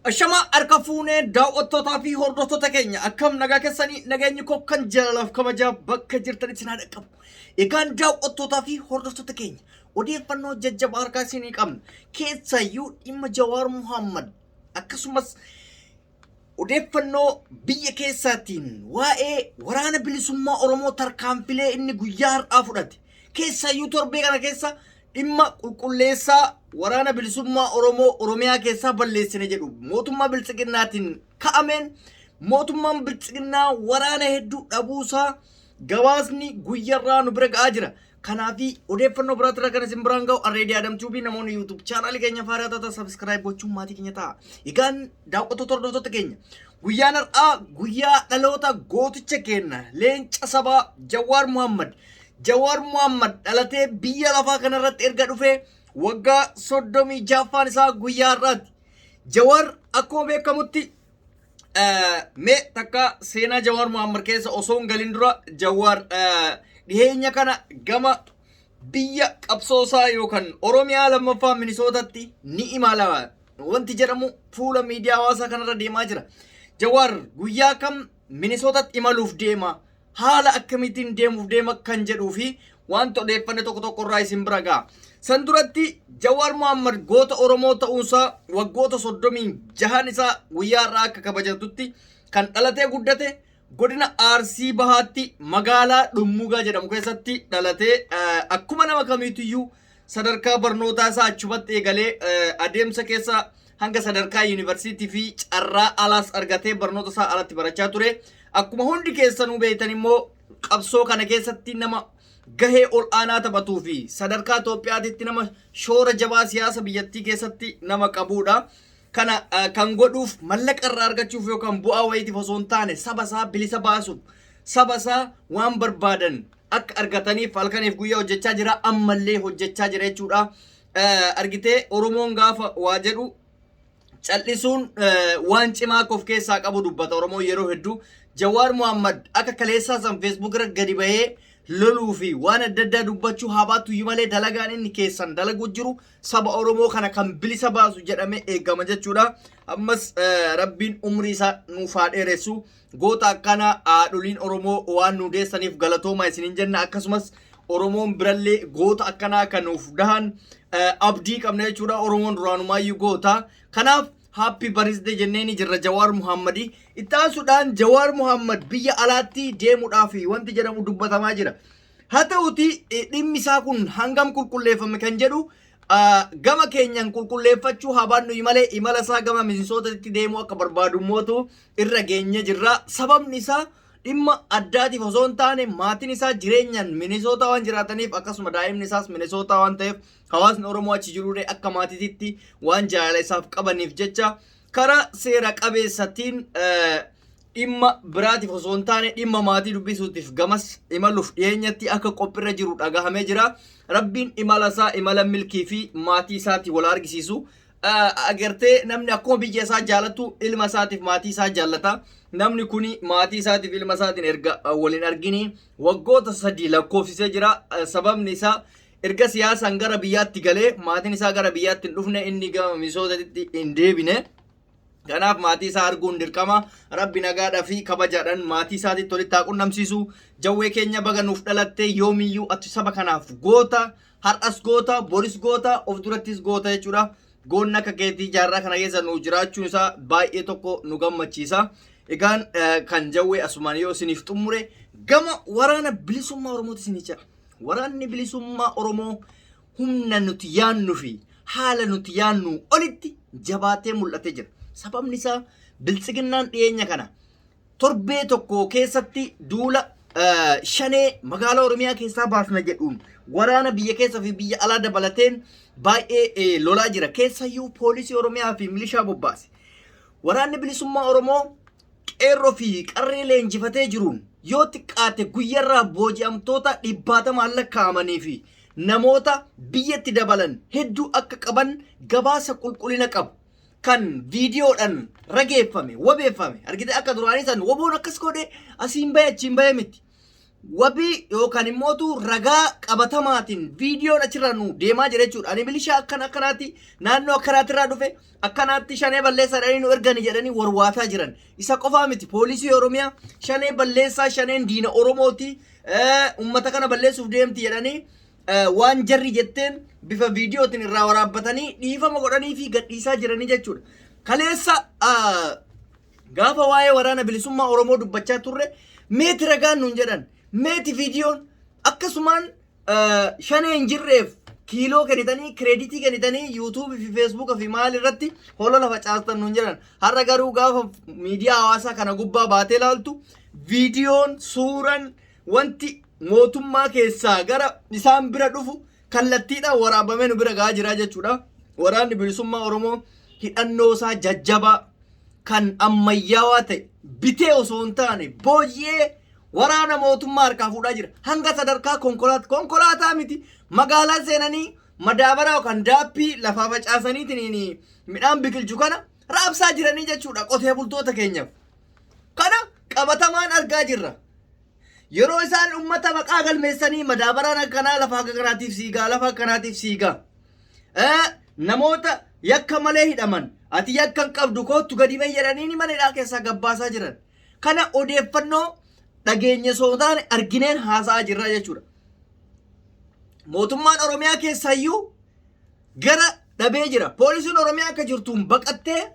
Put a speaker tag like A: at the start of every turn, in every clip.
A: Ashama harka fuunee daawwattootaa fi hordoftoota keenya akkam nagaa keessanii nageenyi koo kan jaalalaaf kabajaa bakka jirtanitti na dhaqqabu. Egaan daawwattootaa fi hordoftoota keenya odeeffannoo jajjabaa harkaa isinii qabna. Keessayyuu dhimma Jawaar Muhammad akkasumas odeeffannoo biyya keessaatiin waa'ee waraana bilisummaa Oromoo tarkaanfilee inni guyyaa har'aa fudhate. Keessayyuu torbee kana keessa dhimma qulqulleessaa waraana bilisummaa Oromoo Oromiyaa keessaa balleessine jedhu mootummaa biltsiginnaatiin ka'ameen mootummaan biltsiginnaa waraana hedduu dhabuusaa gabaasni guyyarraa nu bira ga'aa jira. Kanaafi odeeffannoo biraatti kan isin biraan ga'u Already Adam TV namoonni YouTube channel keenya faaraa taata subscribe gochuun maatii keenya ta'a. Egaan daawwattoota hordoftoota keenya guyyaan har'aa guyyaa dhaloota gooticha keenya leenca sabaa Jawaar Muhammad. Jawaar Muhammad dhalatee biyya lafaa kanarratti erga dhufee waggaa 36 isaa guyyaa har'aati. Jawaar akkuma beekamutti mee takka seenaa Jawaar Muhammad keessa osoo hin galin dura Jawaar dhiyeenya kana gama biyya qabsoosaa yookaan Oromiyaa lammaffaa Minisootatti ni imala wanti jedhamu fuula miidiyaa hawaasaa kanarra deemaa jira. Jawaar guyyaa kam Minisootatti imaluuf deema? Haala akkamitiin deemuuf deema kan jedhuu fi wanta odeeffannoo tokko irraa isin bira ga'a. San duratti Jawaar Muhammad goota Oromoo ta'uusaa waggoota 36 isaa guyyaa irraa akka kabajatutti kan dhalatee guddate godina Arsii Bahaatti magaalaa Dhummugaa jedhamu keessatti dhalatee akkuma nama kamiitiyyuu sadarkaa barnootaa isaa achumatti eegalee adeemsa keessa hanga sadarkaa yuunivarsiitii fi carraa alaas argatee barnoota isaa alatti barachaa ture. Akkuma hundi keessanuu beektan immoo qabsoo kana keessatti nama gahee ol aanaa taphatuu fi sadarkaa Itoophiyaatti nama shoora jabaa siyaasa biyyattii keessatti nama qabudha. Kana kan godhuuf mallaqa irraa argachuuf yookaan bu'aa wayitiif osoo hin taane saba isaa bilisa baasuuf saba isaa waan barbaadan akka argataniif halkaniif guyyaa hojjechaa jira, ammallee hojjechaa jira jechuudha. Argitee Oromoon gaafa waa jedhu callisuun waan cimaa of keessaa qabu dubbata Oromoo yeroo hedduu. Jawaar Muhammad akka kaleessaa san Facebook irra gadi bahee loluu fi waan adda addaa dubbachuu habaatu malee dalagaan inni keessan dalagu jiru saba Oromoo kana kan bilisa baasu jedhamee eegama jechuudha. Ammas Rabbiin umrii isaa nuuf haa dheeressu. Goota akkana haadholiin Oromoo waan nu deessaniif galatooma isiniin jenna. Akkasumas Oromoon birallee goota akkanaa kan nuuf dahan abdii qabna jechuudha. Oromoon duraanumayyuu goota. Kanaaf happy birthday jenneeni jirra Jawaar Muhammadi. Ittaansuudhaan Jawaar Muhammad biyya alaatti deemuudhaaf wanti jedhamu dubbatamaa jira. Haa ta'uti dhimmi isaa kun hangam qulqulleeffame kan jedhu gama keenyan qulqulleeffachuu habaannu malee imala isaa gama Minisootatti deemuu akka barbaadummoota irra geenye jirra. Sababni isaa dhimma addaatiif osoo hin taane maatiin isaa jireenyaan Minisoota waan jiraataniif akkasuma daa'imni isaas Minisoota waan ta'eef hawaasni Oromoo achi jirullee akka maatiitti waan jaalala isaaf qabaniif jecha karaa seera qabeessatiin dhimma biraatiif osoo hin taane dhimma maatii dubbisuutiif gamas imaluuf dhiyeenyatti akka qophiirra jiru dhagahamee jira. Rabbiin imala isaa imala milkii fi maatii isaatti wal argisiisu. Agartee namni akkuma biyya isaa jaalatu ilma isaatiif maatii isaa jaallata. Namni kuni maatii isaatiif ilma isaatiin erga waliin argini waggoota 3 lakkoofsisee jira. Sababni isaa erga siyaasaan gara biyyaatti galee maatiin isaa gara biyyaatti hin dhufne inni gama Minisootatti hin deebine. Kanaaf maatii isaa arguun dirqama. Rabbi nagaadhaa fi kabajaadhaan maatii isaatitti walitti haa qunnamsiisu. Jawwee keenya baga nuuf dhalattee yoomiyyuu ati saba kanaaf goota, har'as goota, boris goota, of durattis goota jechuudha. Goonni akka keetii jaarraa kana keessa nu jiraachuun isaa baay'ee tokko nu gammachiisa. Egaan kan jawwee asumaan yoo isiniif xumure gama waraana bilisummaa Oromooti isinii jira. Waraanni bilisummaa Oromoo humna nuti yaannu fi haala nuti yaannu olitti jabaatee mul'atee jira. Sababni isaa biltsiginnaan dhiyeenya kana torbee tokko keessatti duula shanee magaalaa Oromiyaa keessaa baasna jedhuun waraana biyya keessa fi biyya alaa dabalateen baay'ee lolaa jira. Keessayyuu poolisii Oromiyaa fi milishaa bobbaase. Waraanni bilisummaa Oromoo qeerroo fi qarree leenjifatee jiruun yoo xiqqaate guyyarraa booji'amtoota 100 lakkaa'amanii fi namoota biyyatti dabalan hedduu akka qaban gabaasa qulqullina qabu. Kan viidiyoodhaan rageeffame, wabeeffame. Argite akka duraanii san waboon akkas godhe asiin bahe achiin bahe miti. wabii yookaan immootu ragaa qabatamaatiin viidiyoon achirra nu deemaa jira jechuudha. Ani milishaa akkanaatti naannoo akkanaatti irraa dhufe akkanaatti shanee balleessaa jedhanii nu ergani jedhanii warwaataa jiran. Isa qofaa miti poolisii Oromiyaa shanee balleessaa shaneen diina Oromooti ummata kana balleessuuf deemti jedhanii waan jarri jetteen bifa viidiyootiin irraa waraabbatanii dhiifama godhanii fi gadhiisaa jiranii jechuudha. Kaleessa gaafa waa'ee waraana bilisummaa Oromoo dubbachaa turre meeti ragaan nuun jedhan. Meeti viidiyoon akkasumaan shanee hin jirreef kiiloo kennitanii kireeditii kennitanii yuutuubii fi feesbuuka fi maal irratti hola lafa caastan nuun jedhan. Har'a garuu gaafa miidiyaa hawaasaa kana gubbaa baatee ilaaltu viidiyoon suuraan wanti mootummaa keessaa gara isaan bira dhufu kallattiidhaan waraabamee nu bira gahaa jira jechuudha. Waraanni bilisummaa Oromoo hidhannoo isaa jajjabaa kan ammayyaawaa ta'e bitee osoo hin taane booyyee waraana mootummaa harkaa fuudhaa jira. Hanga sadarkaa konkolaataa miti magaalaa seenanii madaabara yookaan daappii lafaa facaasaniitiin midhaan biqilchu kana raabsaa jiranii jechuudha qotee bultoota keenyaaf. Kana qabatamaan argaa jirra. Yeroo isaan ummata maqaa galmeessanii madaabaraan akkanaa lafa akkanaatiif siigaa lafa akkanaatiif siigaa. Namoota yakka malee hidhaman ati yakka hin qabdu kootu gadi bahi jedhanii manadhaa keessaa gabbaasaa jiran. Kana odeeffannoo dhageenya sootaan argineen haasa'aa jirra jechuudha. Mootummaan Oromiyaa keessayyuu gara dhabee jira. Poolisiin Oromiyaa akka jirtuun baqattee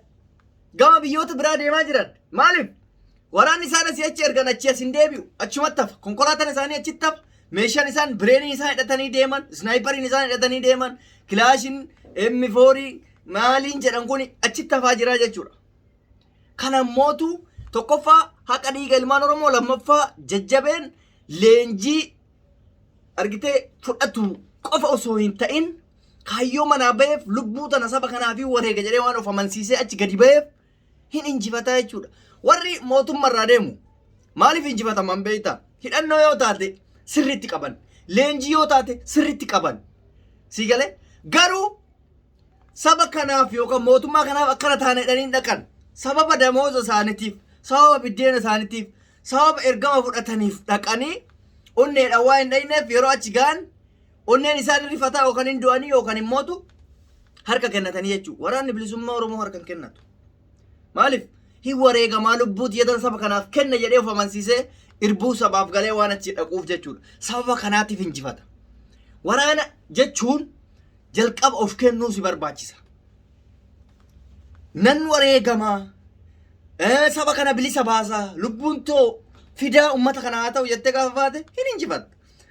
A: gama biyyoota biraa deemaa jiran. Maaliif? Waraanni isaan asii achi ergan achi as hin deebi'u. Achumatti hafa. Konkolaataan isaanii achitti hafa. Meeshaan isaan bireenii isaan hidhatanii deeman, snaayipariin isaan hidhatanii deeman, kilaashin, M4 maaliin jedhan kun achitti hafaa jira jechuudha. Kanammootu tokkoffaa haqa dhiiga ilmaan Oromoo, lammaffaa jajjabeen leenjii argitee fudhatu qofa osoo hin ta'in kaayyoo manaa ba'eef lubbuu tana saba kanaa fi wareega jedhee waan of amansiisee achi gadi ba'eef hin injifataa jechuudha. Warri mootummaarraa deemu maaliif injifataman beektaa? Hidhannoo yoo taate sirriitti qaban, leenjii yoo taate sirriitti qaban. Sii galee garuu saba kanaaf yookaan mootummaa kanaaf akkana taane jedhanii dhaqan sababa damooza isaaniitiif, sababa biddeena isaaniitiif, sababa ergama fudhataniif dhaqanii onneedhaan waa hin dhayneef yeroo achi ga'an onneen isaan rifataa yookaan hin du'anii yookaan immootu harka kennatanii jechuudha. Waraanni bilisummaa Oromoo harka hin kennatu. Maaliif? Hin wareegamaa lubbuuti yedan saba kanaaf kenna jedhee of amansiisee irbuu sabaaf galee waan achi dhaquuf jechuudha. Sababa kanaatiif injifata. Waraana jechuun jalqaba of kennuu si barbaachisa. Nan wareegamaa saba kana bilisa baasaa lubbuun too fidaa ummata kana haa ta'u jettee gaafa baate hin injifatta.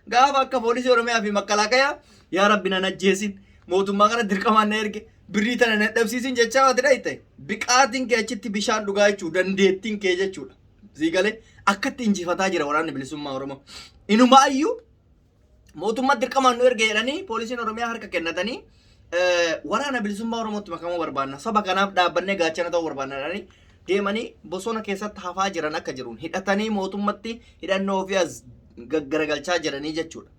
A: Gaafa akka poolisii Oromiyaa fi makkalaakayaa yaa rabbi nan ajjeesin mootummaa kana dirqamaan na erge birrii tana na dhabsiisin jechaa waati dhayite biqaatiin kee achitti bishaan dhugaa jechuu dandeettiin kee jechuudha. Sii galee akkatti injifataa jira waraanni bilisummaa Oromoo. Inumaayyuu mootummaa dirqamaan nu erge jedhanii poolisiin Oromiyaa harka kennatanii waraana bilisummaa Oromootti makamuu barbaanna. Saba kanaaf dhaabbannee gaachana ta'uu barbaanna jedhanii deemanii bosona keessatti hafaa jiran akka jiruun hidhatanii mootummatti hidhannoo ofii as garagalchaa jiranii jechuudha.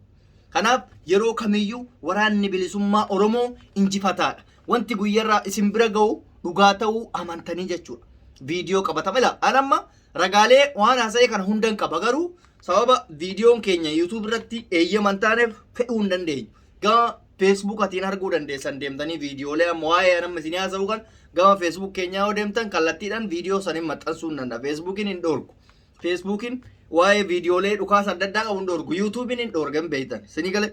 A: Kanaaf yeroo kamiyyuu waraanni bilisummaa Oromoo injifataadha. Wanti guyyarraa isin bira ga'u dhugaa ta'uu amantanii jechuudha. Viidiyoo qabatama ila anamma ragaalee waan haasa'e kana hundan qaba garuu sababa viidiyoon keenya YouTube irratti eeyyaman taaneef fe'uu hin dandeenyu. Gama Facebook atiin arguu dandeessan deemtanii viidiyoolee amma waa'ee anamma isin haasa'u kan gama Facebook keenyaa yoo deemtan kallattiidhaan viidiyoo saniin maxxansuu hin danda'a. Facebookiin hin dhoorgu. Facebookiin waa'ee viidiyoolee dhukaasa adda addaa qabu hin dhoorgu. YouTubein hin dhoorgan beektan. Isinii galee.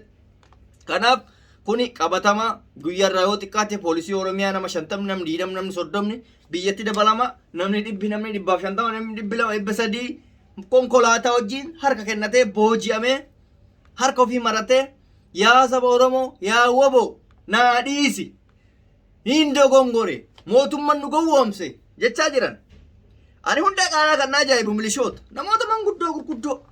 A: Kanaaf kuni qabatama guyyarraa yoo xiqqaate poolisii Oromiyaa nama 50 namni 20 namni 30 biyyatti dabalama namni 100 namni 150 namni 200 300 konkolaataa wajjin harka kennatee booji'amee harka ofii maratee yaa saba Oromoo yaa wobo naa dhiisi hin dogongore mootummaan nu gowwoomse jechaa jiran. Ani hunda qaanaa kan ajaa'ibu milishoota namoota manguddoo gurguddoo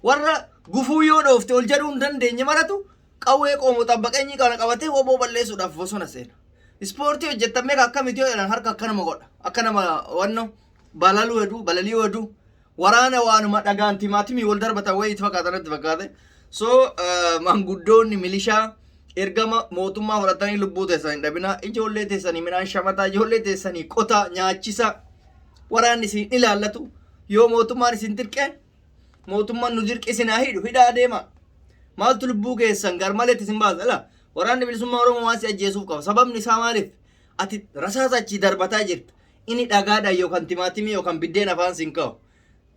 A: warra gufuu yoo dhoofte ol jedhuu hin dandeenye maratu qawwee qoomoo xabbaqeenyi kana qabatee woboo balleessuudhaaf bosona seena. Ispoortii hojjetamee akkamitti yoo jedhan harka akkanuma godha. Akka nama wanno balalii heduu waraana waanuma dhagaan timaatimii wal darbatan wayii itti fakkaatanitti fakkaate. So manguddoonni milishaa ergama mootummaa fudhatanii lubbuu teessan hin dhabina. Ijoollee teessanii midhaan shamataa, ijoollee teessanii qotaa nyaachisa. Waraanni isin ilaallatu yoo mootummaan isin dirqee mootummaan nu dirqisinaa hidhu hidhaa deema. Maaltu lubbuu keessan garmaleetti isin baasa la waraanni bilisummaa Oromoo waan si ajjeesuuf qaba. Sababni isaa maaliif? Ati rasaasa achii darbataa jirta. Inni dhagaadhaan yookaan timaatimii yookaan biddeen afaan siin ka'u.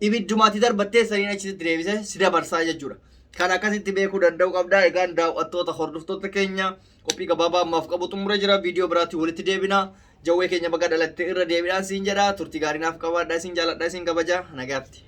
A: Ibiddumaatti darbattee saniin achitti deebisee si dabarsaa jechuudha. Kan akkasitti beekuu danda'u qabdaa. Egaan daawwattoota hordoftoota keenya qophii gabaabaa ammaaf qabu xumura jira. Viidiyoo biraatti walitti deebina. Jawwee keenya baga dhalattee irra deebiidhaan siin jedha. Turtii gaarii naaf qabaadhaa, siin jaaladhaa, siin kabajaa. Nagaatti.